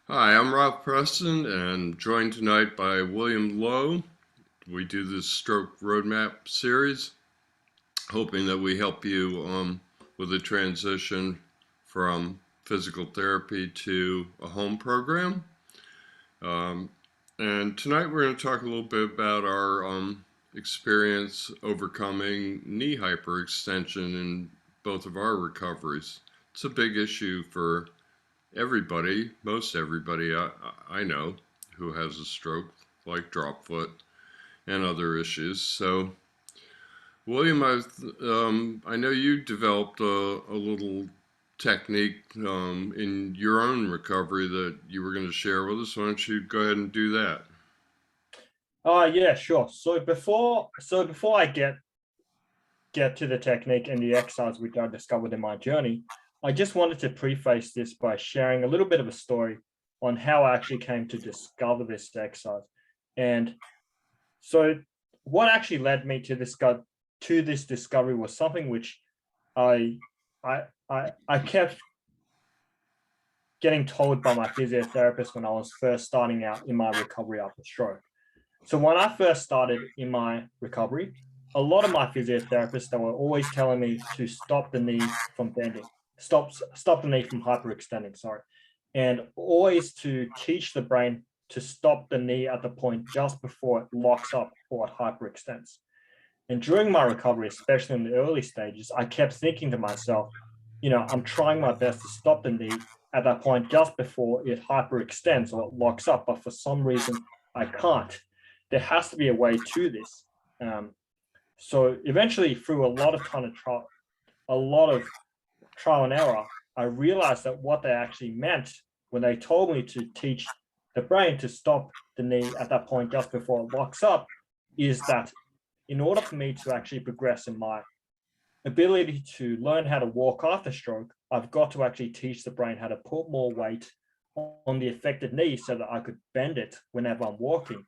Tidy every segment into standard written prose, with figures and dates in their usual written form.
Hi, I'm Preston and joined tonight by William Lowe. We do this stroke roadmap series, hoping that we help you with a transition from physical therapy to a home program. Um, and tonight we're going to talk a little bit about our experience overcoming knee hyperextension in both of our recoveries. It's a big issue for everybody, most everybody I know who has a stroke, like drop foot and other issues. So, William, I know you developed a little technique in your own recovery that you were going to share with us. Why don't you go ahead and do that? Yeah, sure. So before I get to the technique and the exercise which I discovered in my journey, I just wanted to preface this by sharing a little bit of a story on how I actually came to discover this exercise. And so what actually led me to this discovery was something which I I kept getting told by my physiotherapist when I was first starting out in my recovery after stroke. So when I first started in my recovery, a lot of my physiotherapists, they were always telling me to stop the knee from bending, stop the knee from hyperextending, sorry, and always to teach the brain to stop the knee at the point just before it locks up or it hyperextends. And during my recovery, especially in the early stages, I kept thinking to myself, I'm trying my best to stop the knee at that point just before it hyperextends or it locks up, but for some reason I can't. There has to be a way to this. So eventually, through a lot of trial and error, I realized that what they actually meant when they told me to teach the brain to stop the knee at that point just before it locks up is that in order for me to actually progress in my ability to learn how to walk after stroke, I've got to actually teach the brain how to put more weight on the affected knee so that I could bend it whenever I'm walking.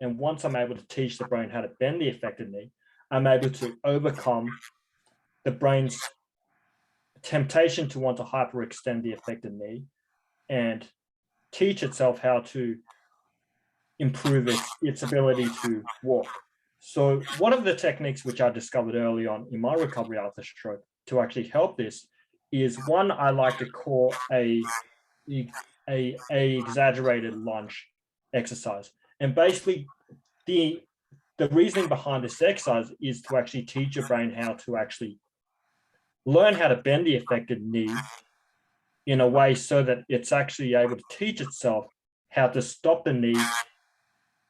And once I'm able to teach the brain how to bend the affected knee, I'm able to overcome the brain's temptation to want to hyperextend the affected knee and teach itself how to improve its ability to walk. So one of the techniques which I discovered early on in my recovery after stroke to actually help this is one I like to call a exaggerated lunge exercise. And basically the reasoning behind this exercise is to actually teach your brain how to actually learn how to bend the affected knee in a way so that it's actually able to teach itself how to stop the knee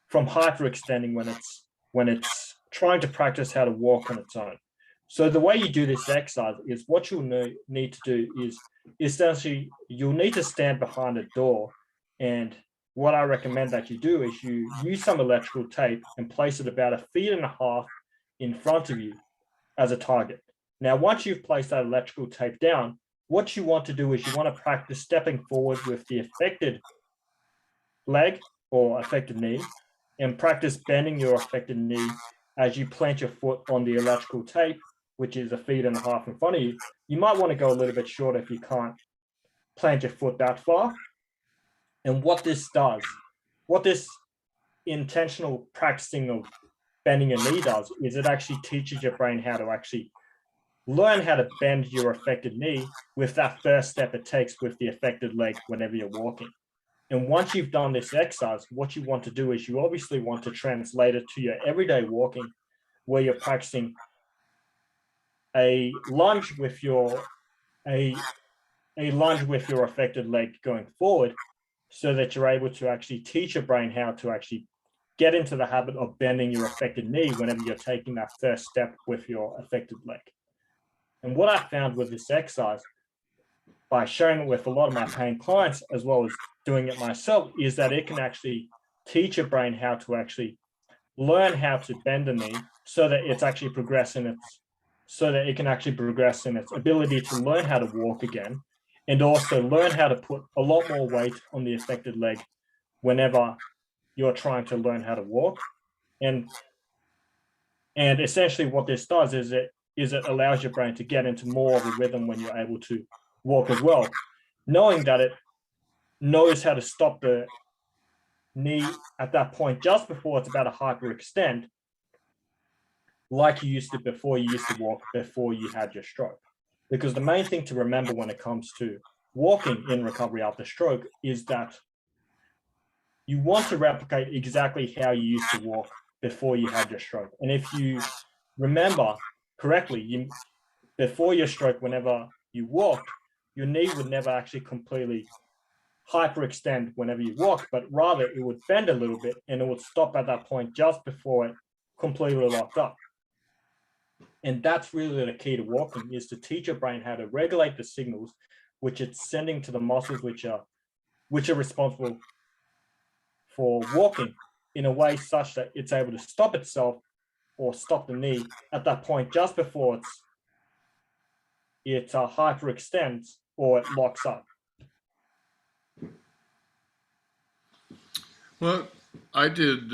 from hyperextending when it's trying to practice how to walk on its own. So the way you do this exercise is what you'll need to do is essentially you'll need to stand behind a door, and what I recommend that you do is you use some electrical tape and place it about 1.5 feet in front of you as a target. Now, once you've placed that electrical tape down, what you want to do is you want to practice stepping forward with the affected leg or affected knee and practice bending your affected knee as you plant your foot on the electrical tape, which is 1.5 feet in front of you. You might want to go a little bit shorter if you can't plant your foot that far. And what this intentional practicing of bending your knee does is it actually teaches your brain how to actually learn how to bend your affected knee with that first step it takes with the affected leg whenever you're walking. And once you've done this exercise, what you want to do is you obviously want to translate it to your everyday walking, where you're practicing a lunge with your a lunge with your affected leg going forward, so that you're able to actually teach your brain how to actually get into the habit of bending your affected knee whenever you're taking that first step with your affected leg. And what I found with this exercise, by sharing it with a lot of my paying clients, as well as doing it myself, is that it can actually teach your brain how to actually learn how to bend the knee so that it's actually so that it can actually progress in its ability to learn how to walk again, and also learn how to put a lot more weight on the affected leg whenever you're trying to learn how to walk. And essentially what this does is it allows your brain to get into more of a rhythm when you're able to walk as well, knowing that knows how to stop the knee at that point just before it's about to hyperextend, like you used to before you used to walk, before you had your stroke. Because the main thing to remember when it comes to walking in recovery after stroke is that you want to replicate exactly how you used to walk before you had your stroke. And if you remember correctly, before your stroke, whenever you walked, your knee would never actually completely hyperextend whenever you walked, but rather it would bend a little bit and it would stop at that point just before it completely locked up. And that's really the key to walking, is to teach your brain how to regulate the signals which it's sending to the muscles which are responsible for walking in a way such that it's able to stop itself or stop the knee at that point just before it hyperextends or it locks up. Well, I did,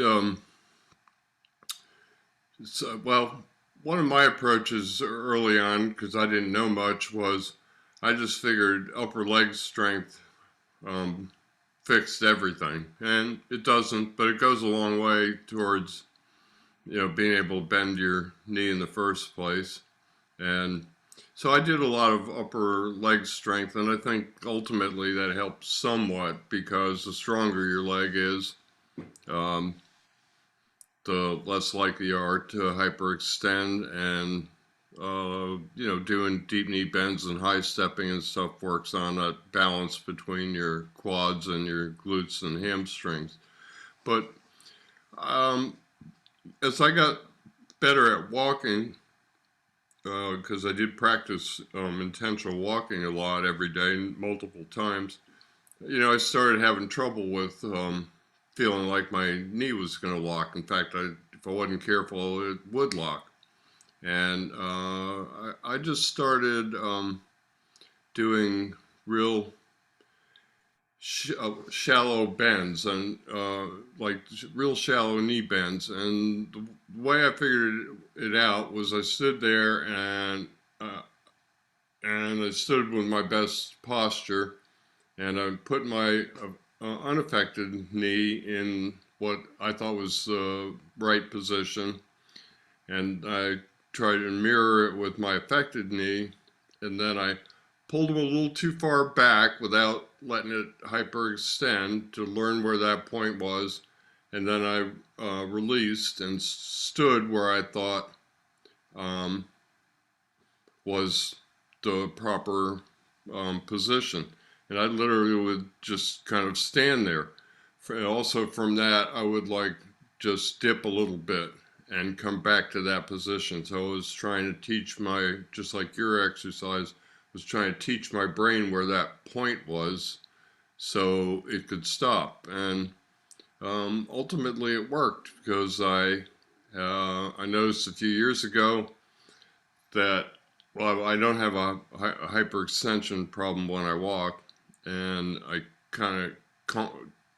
well, one of my approaches early on, because I didn't know much, was I just figured upper leg strength fixed everything. And it doesn't, but it goes a long way towards, being able to bend your knee in the first place. And so I did a lot of upper leg strength, and I think ultimately that helps somewhat, because the stronger your leg is, the less likely you are to hyperextend, and doing deep knee bends and high stepping and stuff works on that balance between your quads and your glutes and hamstrings. But as I got better at walking, because I did practice intentional walking a lot every day, multiple times, I started having trouble with feeling like my knee was going to lock. In fact, if I wasn't careful, it would lock. And I just started doing real shallow bends, and like real shallow knee bends. And the way I figured it out was I stood there and I stood with my best posture, and I put my unaffected knee in what I thought was the right position, and I tried to mirror it with my affected knee, and then I pulled them a little too far back without letting it hyperextend to learn where that point was, and then I released and stood where I thought was the proper position. And I literally would just kind of stand there. Also from that, I would just dip a little bit and come back to that position. So I was trying to teach just like your exercise, was trying to teach my brain where that point was so it could stop. And ultimately it worked, because I noticed a few years ago that, well, I don't have a hyperextension problem when I walk, and I kind of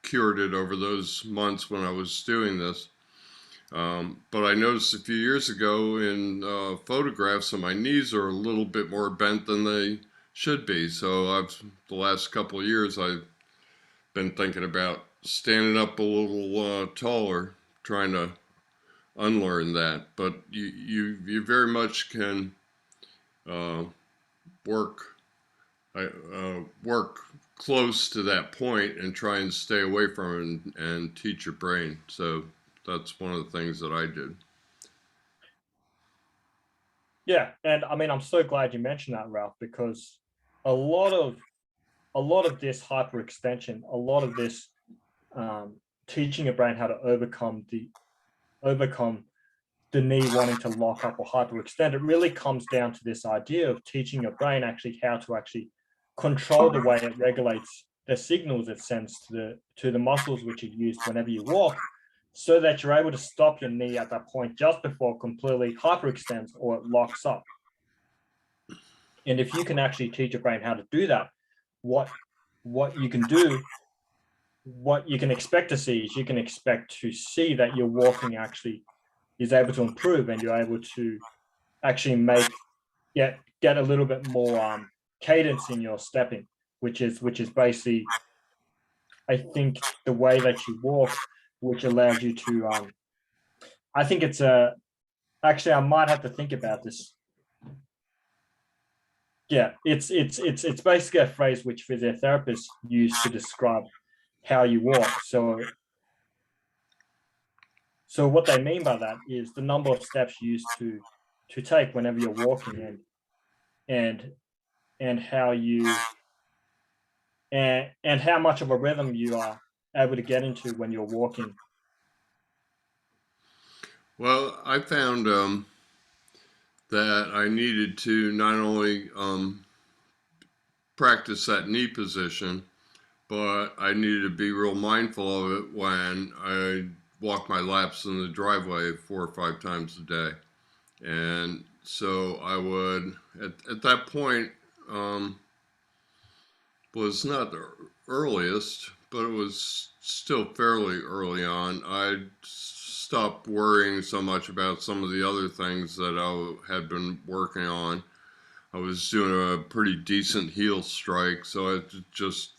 cured it over those months when I was doing this. But I noticed a few years ago in photographs that my knees are a little bit more bent than they should be. So the last couple of years, I've been thinking about standing up a little taller, trying to unlearn that. But you very much can work close to that point and try and stay away from it and teach your brain. So that's one of the things that I did. Yeah, and I mean, I'm so glad you mentioned that, Ralph, because a lot of this hyperextension, a lot of this teaching your brain how to overcome the knee wanting to lock up or hyperextend, it really comes down to this idea of teaching your brain actually how to actually control the way it regulates the signals it sends to the muscles which are used whenever you walk, so that you're able to stop your knee at that point just before it completely hyperextends or it locks up. And if you can actually teach your brain how to do that, what you can do, what you can expect to see is you can expect to see that your walking actually is able to improve, and you're able to actually get a little bit more cadence in your stepping, which is basically I think the way that you walk, which allows you to, I think it's actually, I might have to think about this. Yeah, it's basically a phrase which physiotherapists use to describe how you walk. So what they mean by that is the number of steps you use to take whenever you're walking, and how you and how much of a rhythm you are able to get into when you're walking. Well, I found that I needed to not only practice that knee position, but I needed to be real mindful of it when I walk my laps in the driveway 4 or 5 times a day. And so I would, at that point, was not the earliest, but it was still fairly early on. I stopped worrying so much about some of the other things that I had been working on. I was doing a pretty decent heel strike, so I just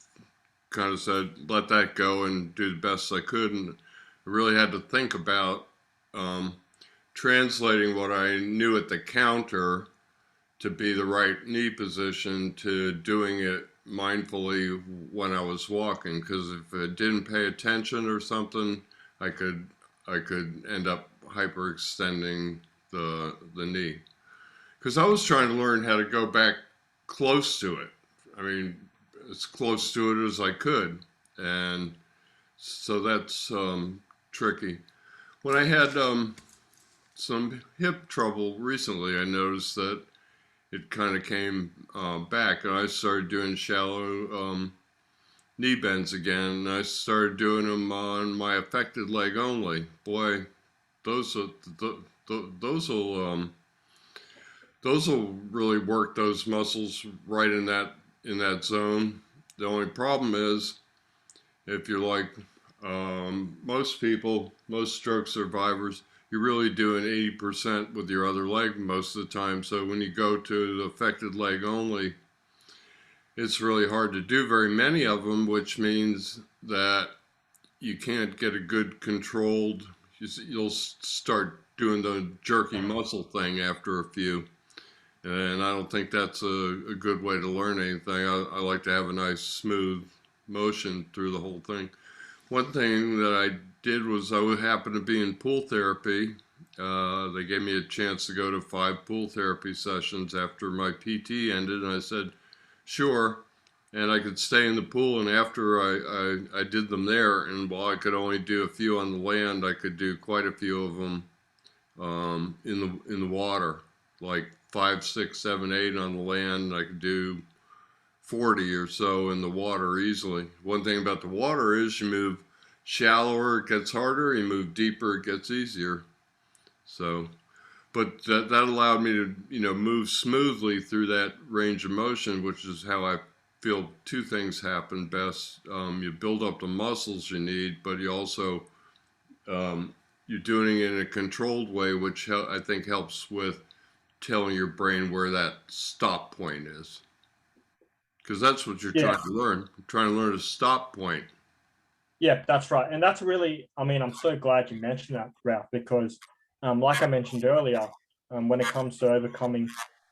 kind of said, let that go and do the best I could. And I really had to think about translating what I knew at the counter to be the right knee position to doing it mindfully when I was walking. Because if I didn't pay attention or something, I could end up hyperextending the knee. Because I was trying to learn how to go back close to it. I mean, as close to it as I could. And so that's tricky. When I had some hip trouble recently, I noticed that it kind of came back, and I started doing shallow knee bends again, and I started doing them on my affected leg only. Boy, those will really work those muscles right in that zone. The only problem is, if you're like most people, most stroke survivors, you're really doing 80% with your other leg most of the time. So when you go to the affected leg only, it's really hard to do very many of them, which means that you can't get a good controlled, you'll start doing the jerky muscle thing after a few. And I don't think that's a good way to learn anything. I like to have a nice smooth motion through the whole thing. One thing that I did was I would happen to be in pool therapy. They gave me a chance to go to 5 pool therapy sessions after my PT ended, and I said, sure. And I could stay in the pool, and after I did them there, and while I could only do a few on the land, I could do quite a few of them in the water, like 5, 6, 7, 8 on the land. I could do 40 or so in the water easily. One thing about the water is you move shallower, it gets harder. You move deeper, it gets easier. So, but that allowed me to, move smoothly through that range of motion, which is how I feel 2 things happen best. You build up the muscles you need, but you also, you're doing it in a controlled way, which I think helps with telling your brain where that stop point is. Because that's what you're trying to learn. I'm trying to learn a stop point. Yeah, that's right. And that's really, I mean, I'm so glad you mentioned that, Ralph, because like I mentioned earlier, when it comes to overcoming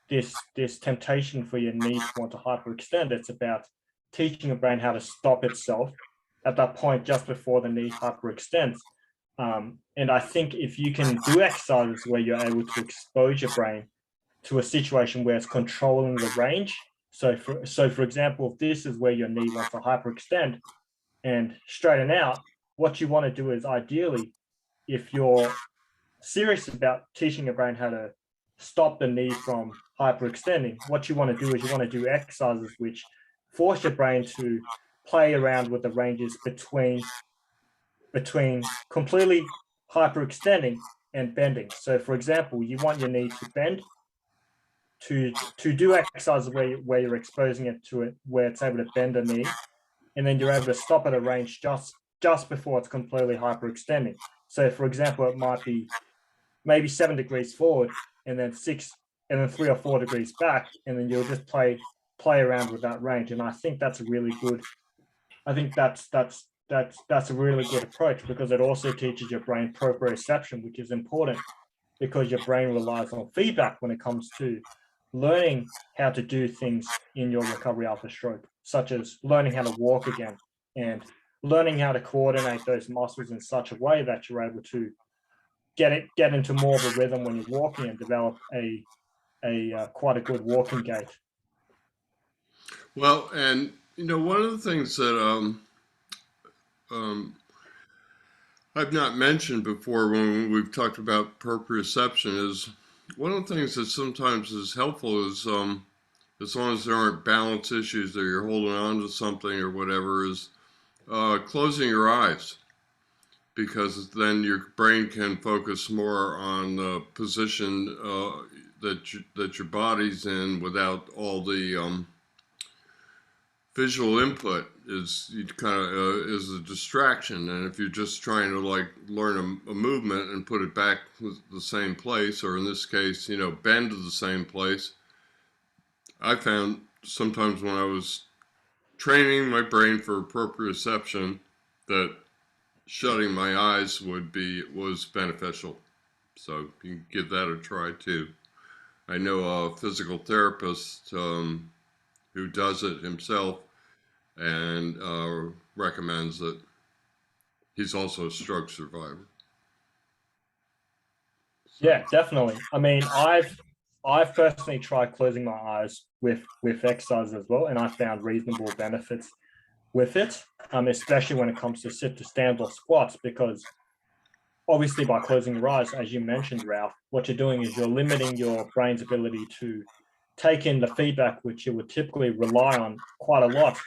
this temptation for your knee to want to hyperextend, it's about teaching your brain how to stop itself at that point just before the knee hyperextends. And I think if you can do exercises where you're able to expose your brain to a situation where it's controlling the range. So for example, if this is where your knee wants to hyperextend and straighten out, what you want to do is ideally, if you're serious about teaching your brain how to stop the knee from hyperextending, what you want to do is you want to do exercises which force your brain to play around with the ranges between completely hyperextending and bending. So for example, you want your knee to bend to do exercises where you're exposing it to it, where it's able to bend the knee, and then you're able to stop at a range just before it's completely hyperextending. So for example, it might be maybe 7 degrees forward and then 3 or 4 degrees back, and then you'll just play around with that range. And I think that's a really good I think that's a really good approach, because it also teaches your brain proprioception, which is important because your brain relies on feedback when it comes to learning how to do things in your recovery after stroke, such as learning how to walk again and learning how to coordinate those muscles in such a way that you're able to get into more of a rhythm when you're walking and develop a quite a good walking gait. Well, and one of the things that um, I've not mentioned before when we've talked about proprioception is one of the things that sometimes is helpful is as long as there aren't balance issues that you're holding on to something or whatever, is closing your eyes, because then your brain can focus more on the position that your body's in without all the visual input is kind of is a distraction. And if you're just trying to like learn a movement and put it back with the same place, or in this case, bend to the same place, I found sometimes when I was training my brain for proprioception that shutting my eyes was beneficial. So you can give that a try too. I know a physical therapist who does it himself and recommends it. He's also a stroke survivor. So. Yeah, definitely. I mean, I've personally tried closing my eyes with exercise as well, and I found reasonable benefits with it, especially when it comes to sit to stand or squats, because obviously by closing your eyes, as you mentioned, Ralph, what you're doing is you're limiting your brain's ability to take in the feedback, which it would typically rely on quite a lot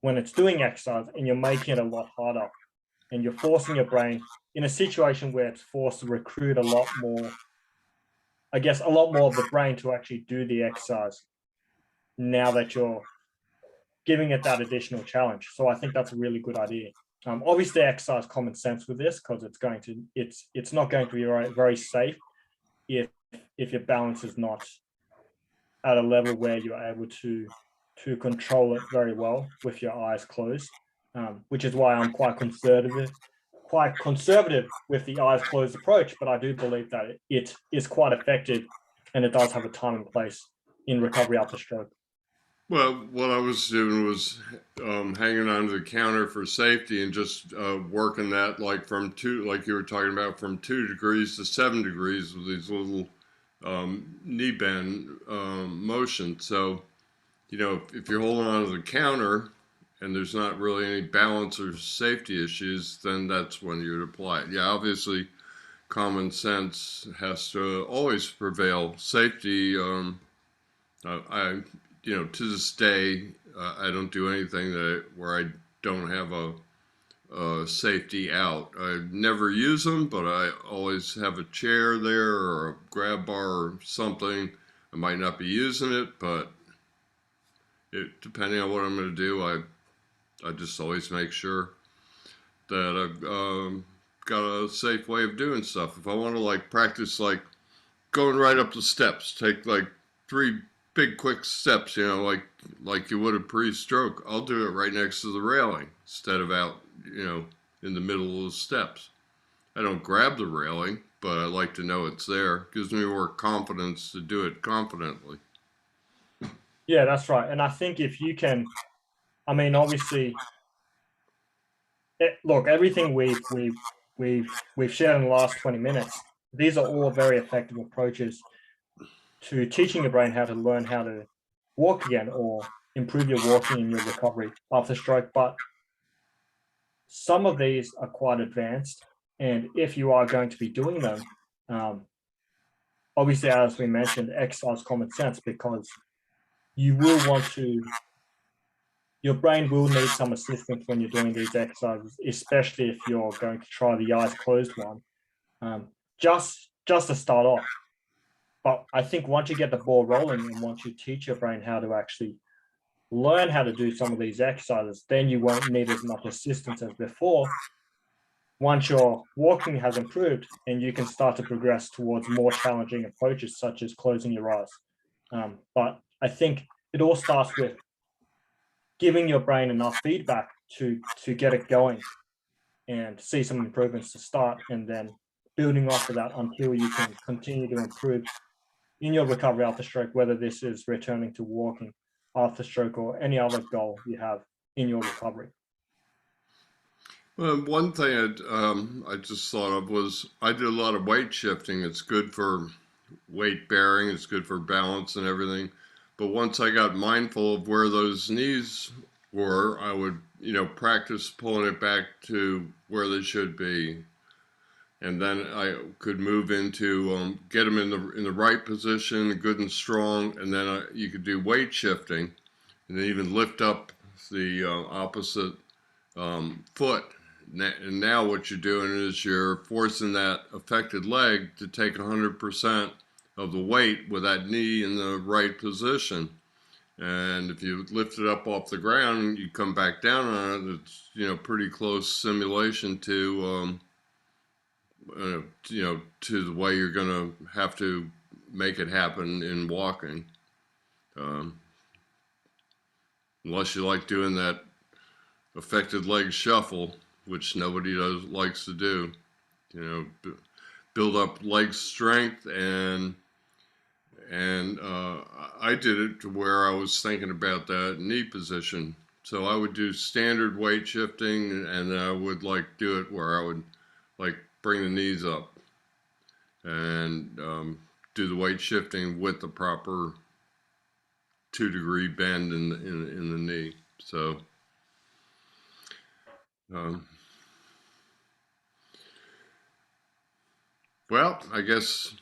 when it's doing exercise, and you're making it a lot harder. And you're forcing your brain in a situation where it's forced to recruit a lot more, I guess, a lot more of the brain to actually do the exercise now that you're giving it that additional challenge. So I think that's a really good idea. Obviously, exercise common sense with this, because it's not going to be very, very safe if your balance is not at a level where you're able to control it very well with your eyes closed, which is why I'm quite conservative with the eyes closed approach. But I do believe that it is quite effective, and it does have a time and place in recovery after stroke. Well, what I was doing was hanging onto the counter for safety and just working that like from like you were talking about, from 2 degrees to 7 degrees with these little knee bend motion. So, if you're holding onto the counter and there's not really any balance or safety issues, then that's when you'd apply it. Yeah, obviously, common sense has to always prevail. Safety, to this day, I don't do anything where I don't have a safety out. I never use them, but I always have a chair there or a grab bar or something. I might not be using it, but depending on what I'm going to do, I just always make sure that I've got a safe way of doing stuff. If I want to like practice like going right up the steps, take like 3 big quick steps, like you would a pre-stroke, I'll do it right next to the railing instead of out, in the middle of the steps. I don't grab the railing, but I like to know it's there. It gives me more confidence to do it confidently. Yeah, that's right. And I think if you can, I mean, obviously, look, everything we've shared in the last 20 minutes, these are all very effective approaches to teaching your brain how to learn how to walk again, or improve your walking in your recovery after stroke. But some of these are quite advanced, and if you are going to be doing them, obviously, as we mentioned, exercise common sense, because you will want to, your brain will need some assistance when you're doing these exercises, especially if you're going to try the eyes closed one, just to start off. But I think once you get the ball rolling, and once you teach your brain how to actually learn how to do some of these exercises, then you won't need as much assistance as before. Once your walking has improved, and you can start to progress towards more challenging approaches, such as closing your eyes. But I think it all starts with giving your brain enough feedback to get it going and see some improvements to start, and then building off of that until you can continue to improve in your recovery after stroke, whether this is returning to walking after stroke or any other goal you have in your recovery. Well, one thing I just thought of was I did a lot of weight shifting. It's good for weight bearing, it's good for balance and everything. But once I got mindful of where those knees were, I would, practice pulling it back to where they should be. And then I could move into get them in the right position, good and strong. And then you could do weight shifting, and then even lift up the opposite foot. And now what you're doing is you're forcing that affected leg to take 100% of the weight with that knee in the right position. And if you lift it up off the ground and you come back down on it, it's pretty close simulation to to the way you're going to have to make it happen in walking. Unless you like doing that affected leg shuffle, which nobody likes to do. Build up leg strength, and I did it to where I was thinking about that knee position. So I would do standard weight shifting, and I would do it where I would bring the knees up and do the weight shifting with the proper 2-degree bend in the knee. So well, I guess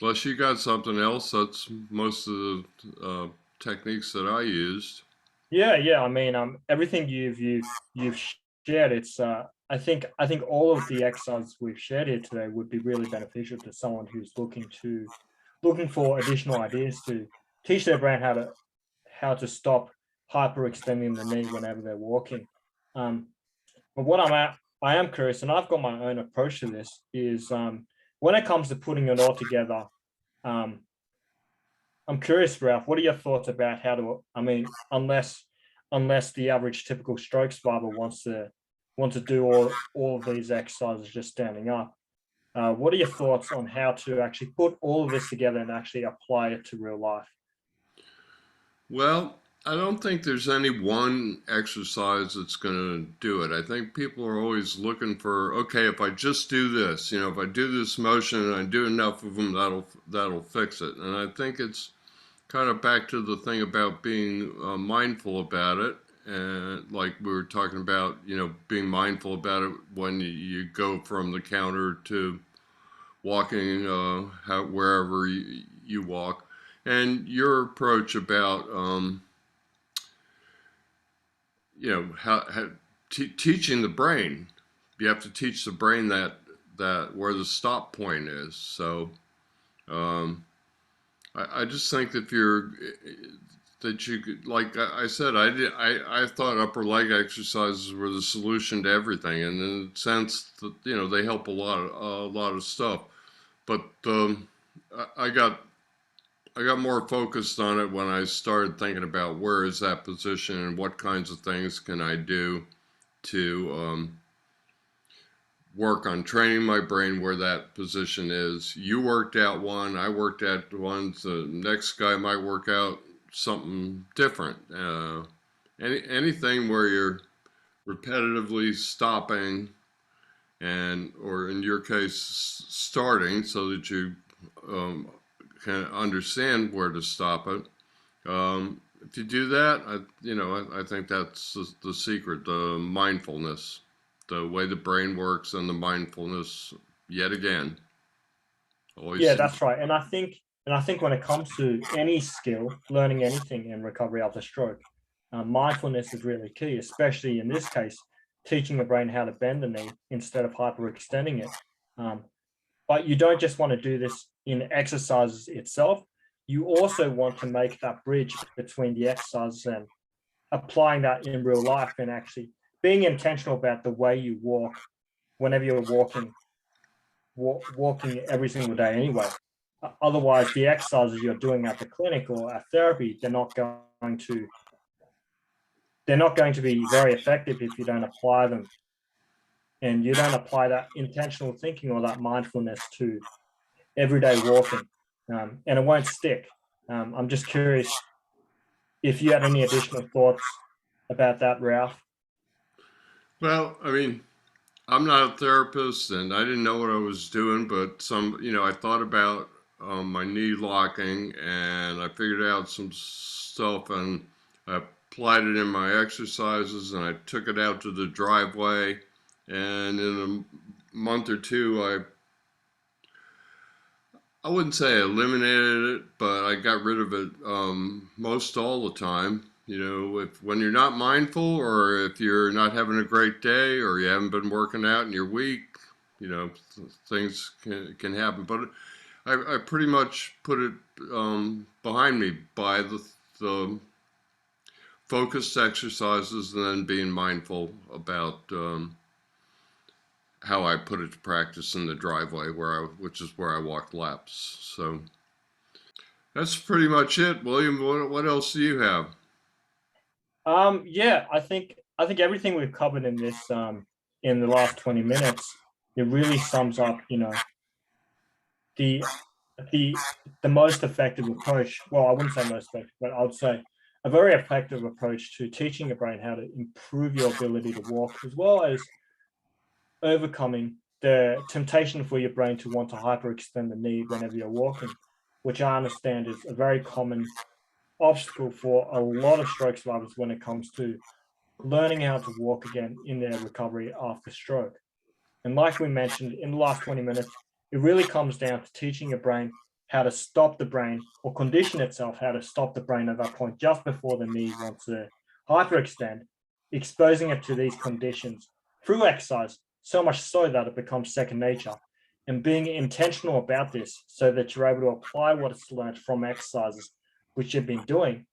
unless you got something else, that's most of the techniques that I used. Yeah. I mean, everything you've shared, it's I think all of the exercises we've shared here today would be really beneficial to someone who's looking for additional ideas to teach their brain how to stop hyperextending the knee whenever they're walking. But what I am curious, and I've got my own approach to this, is when it comes to putting it all together, I'm curious, Ralph, what are your thoughts about how to, I mean, unless the average typical stroke survivor wants to do all of these exercises just standing up, what are your thoughts on how to actually put all of this together and actually apply it to real life? Well, I don't think there's any one exercise that's going to do it. I think people are always looking for, okay, if I just do this, if I do this motion and I do enough of them, that'll fix it. And I think it's kind of back to the thing about being mindful about it. And like we were talking about, being mindful about it when you go from the counter to walking wherever you walk. And your approach about, teaching the brain, you have to teach the brain that where the stop point is. So I just think that you could, like I said, I thought upper leg exercises were the solution to everything, and in a sense that they help a lot of stuff. But I got more focused on it when I started thinking about where is that position and what kinds of things can I do to work on training my brain where that position is. You worked out one, I worked out one, the next guy might work out something different. Anything where you're repetitively stopping or in your case, starting so that you can understand where to stop it. If you do that, I think that's the secret, the mindfulness, the way the brain works, and the mindfulness. Yet again, always. Yeah, that's right. And I think when it comes to any skill, learning anything in recovery after stroke, mindfulness is really key, especially in this case, teaching the brain how to bend the knee instead of hyperextending it. But you don't just want to do this in exercises itself. You also want to make that bridge between the exercises and applying that in real life, and actually being intentional about the way you walk whenever you're walking every single day anyway. Otherwise, the exercises you're doing at the clinic or at therapy, they're not going to they're not going to be very effective if you don't apply them, and you don't apply that intentional thinking or that mindfulness to everyday walking, and it won't stick. I'm just curious if you had any additional thoughts about that, Ralph. Well, I mean, I'm not a therapist and I didn't know what I was doing, but I thought about my knee locking and I figured out some stuff and I applied it in my exercises and I took it out to the driveway. And in a month or two, I wouldn't say I eliminated it, but I got rid of it most all the time. When you're not mindful, or if you're not having a great day, or you haven't been working out and you're weak, things can happen. But I pretty much put it behind me by the focused exercises and then being mindful about how I put it to practice in the driveway which is where I walk laps. So that's pretty much it. William, what else do you have? Yeah, I think everything we've covered in this in the last 20 minutes, it really sums up, the the the most effective approach. Well, I wouldn't say most effective, but I would say a very effective approach to teaching your brain how to improve your ability to walk, as well as overcoming the temptation for your brain to want to hyperextend the knee whenever you're walking, which I understand is a very common obstacle for a lot of stroke survivors when it comes to learning how to walk again in their recovery after stroke. And like we mentioned in the last 20 minutes, it really comes down to teaching your brain how to stop the brain, or condition itself how to stop the brain at that point just before the knee wants to hyperextend, exposing it to these conditions through exercise, so much so that it becomes second nature, and being intentional about this so that you're able to apply what it's learned from exercises which you've been doing,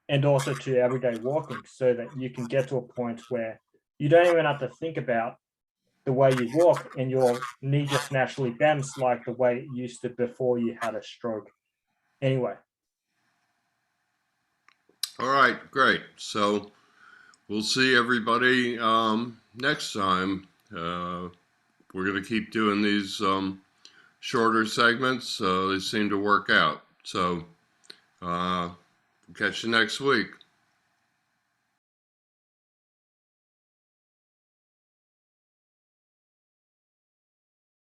and also to everyday walking, so that you can get to a point where you don't even have to think about the way you walk and your knee just naturally bends like the way it used to before you had a stroke. Anyway, All right, great. So we'll see everybody next time. We're going to keep doing these shorter segments. They seem to work out. So catch you next week.